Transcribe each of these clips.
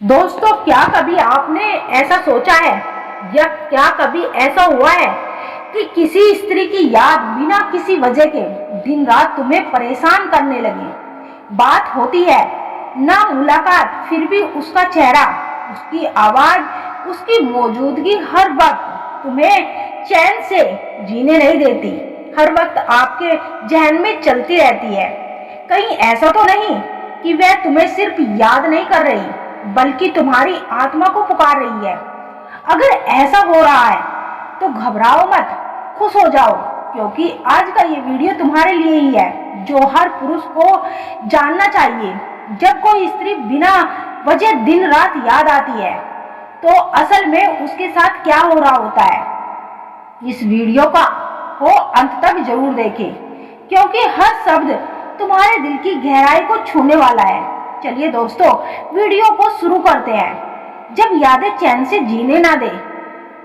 दोस्तों, क्या कभी आपने ऐसा सोचा है या क्या कभी ऐसा हुआ है कि किसी स्त्री की याद बिना किसी वजह के दिन रात तुम्हें परेशान करने लगे। बात होती है ना मुलाकात, फिर भी उसका चेहरा, उसकी आवाज, उसकी मौजूदगी हर वक्त तुम्हें चैन से जीने नहीं देती। हर वक्त आपके जहन में चलती रहती है। कहीं ऐसा तो नहीं कि वह तुम्हें सिर्फ याद नहीं कर रही बल्कि तुम्हारी आत्मा को पुकार रही है। अगर ऐसा हो रहा है तो घबराओ मत, खुश हो जाओ, क्योंकि आज का ये वीडियो तुम्हारे लिए ही है, जो हर पुरुष को जानना चाहिए। जब कोई स्त्री बिना वजह दिन रात याद आती है तो असल में उसके साथ क्या हो रहा होता है। इस वीडियो को अंत तक जरूर देखें, क्योंकि हर शब्द तुम्हारे दिल की गहराई को छूने वाला है। चलिए दोस्तों, वीडियो को शुरू करते हैं। जब यादें चैन से जीने ना दे,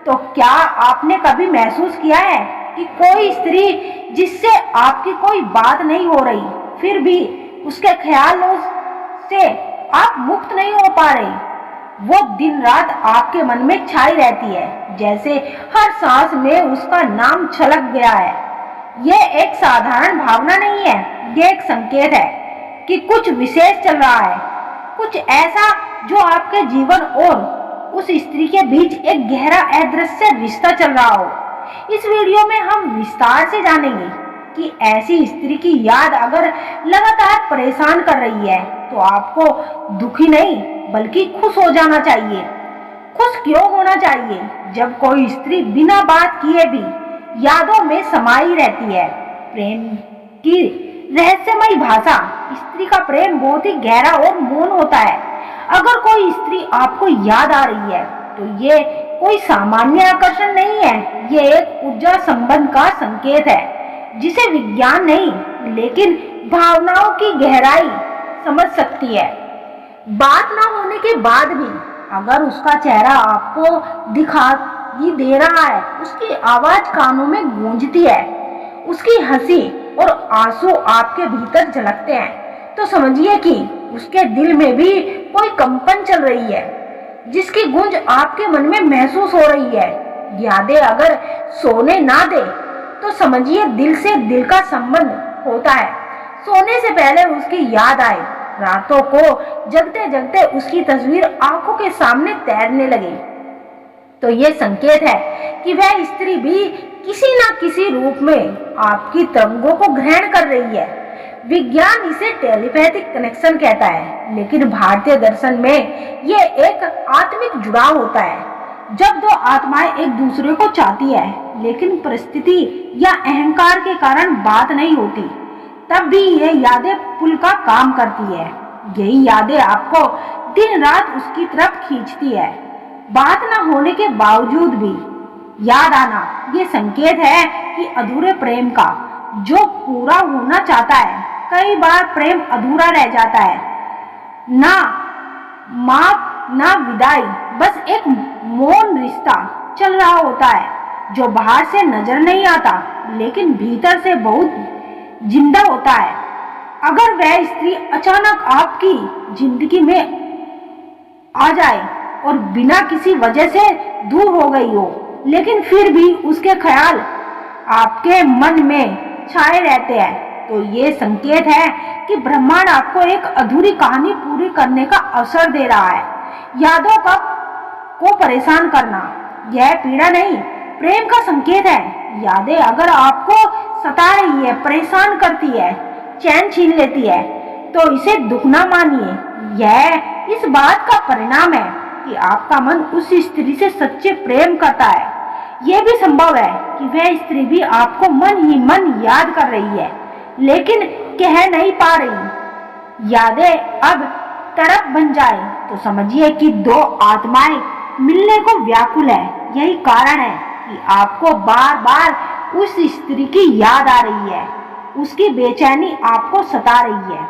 तो क्या आपने कभी महसूस किया है कि कोई स्त्री जिससे आपकी कोई बात नहीं हो रही, फिर भी उसके ख्यालों से आप मुक्त नहीं हो पा रहे? वो दिन रात आपके मन में छाई रहती है, जैसे हर सांस में उसका नाम छलक गया है। यह एक साधारण भावना नहीं है, यह एक संकेत है कि कुछ विशेष चल रहा है, कुछ ऐसा जो आपके जीवन और उस स्त्री के बीच एक गहरा अदृश्य रिश्ता चल रहा हो। इस वीडियो में हम विस्तार से जानेंगे कि ऐसी स्त्री की याद अगर लगातार परेशान कर रही है तो आपको दुखी नहीं बल्कि खुश हो जाना चाहिए। खुश क्यों होना चाहिए? जब कोई स्त्री बिना बात किए भी यादों में समाई रहती है। प्रेम की रहस्यमयी भाषा, स्त्री का प्रेम बहुत ही गहरा और मौन होता है। अगर कोई स्त्री आपको याद आ रही है तो ये कोई सामान्य आकर्षण नहीं है, ये एक ऊर्जा संबंध का संकेत है जिसे विज्ञान नहीं लेकिन भावनाओं की गहराई समझ सकती है। बात ना होने के बाद भी अगर उसका चेहरा आपको दिखाई दे रहा है, उसकी आवाज कानों में गूंजती है, उसकी हंसी और आंसू आपके भीतर झलकते हैं, तो समझिए कि उसके दिल में भी कोई कंपन चल रही है, जिसकी गूंज आपके मन में महसूस हो रही है। यादें अगर सोने ना दे तो समझिए दिल से दिल का संबंध होता है। सोने से पहले उसकी याद आए, रातों को जगते जगते उसकी तस्वीर आंखों के सामने तैरने लगे, तो ये संकेत है कि वह स्त्री भी किसी न किसी रूप में आपकी तरंगों को ग्रहण कर रही है। विज्ञान इसे टेलीपैथिक कनेक्शन कहता है, लेकिन भारतीय दर्शन में ये एक आत्मिक जुड़ाव होता है। जब दो आत्माएं एक दूसरे को चाहती है लेकिन परिस्थिति या अहंकार के कारण बात नहीं होती, तब भी ये यादें पुल का काम करती है। यही यादें आपको दिन रात उसकी तरफ खींचती है। बात न होने के बावजूद भी याद आना ये संकेत है कि अधूरे प्रेम का जो पूरा होना चाहता है। कई बार प्रेम अधूरा रह जाता है, ना माप ना विदाई, बस एक मौन रिश्ता चल रहा होता है जो बाहर से नजर नहीं आता लेकिन भीतर से बहुत जिंदा होता है। अगर वह स्त्री अचानक आपकी जिंदगी में आ जाए और बिना किसी वजह से दूर हो गई हो, लेकिन फिर भी उसके ख्याल आपके मन में छाए रहते हैं, तो ये संकेत है कि ब्रह्मांड आपको एक अधूरी कहानी पूरी करने का अवसर दे रहा है। यादों को परेशान करना यह पीड़ा नहीं, प्रेम का संकेत है। यादें अगर आपको सता रही है, परेशान करती है, चैन छीन लेती है, तो इसे दुख ना मानिए। यह इस बात का परिणाम है कि आपका मन उस स्त्री से सच्चे प्रेम करता है। यह भी संभव है कि वह स्त्री भी आपको मन ही मन याद कर रही है लेकिन कह नहीं पा रही। यादें अब तड़प बन जाए तो समझिए कि दो आत्माएं मिलने को व्याकुल है। यही कारण है कि आपको बार बार उस स्त्री की याद आ रही है, उसकी बेचैनी आपको सता रही है।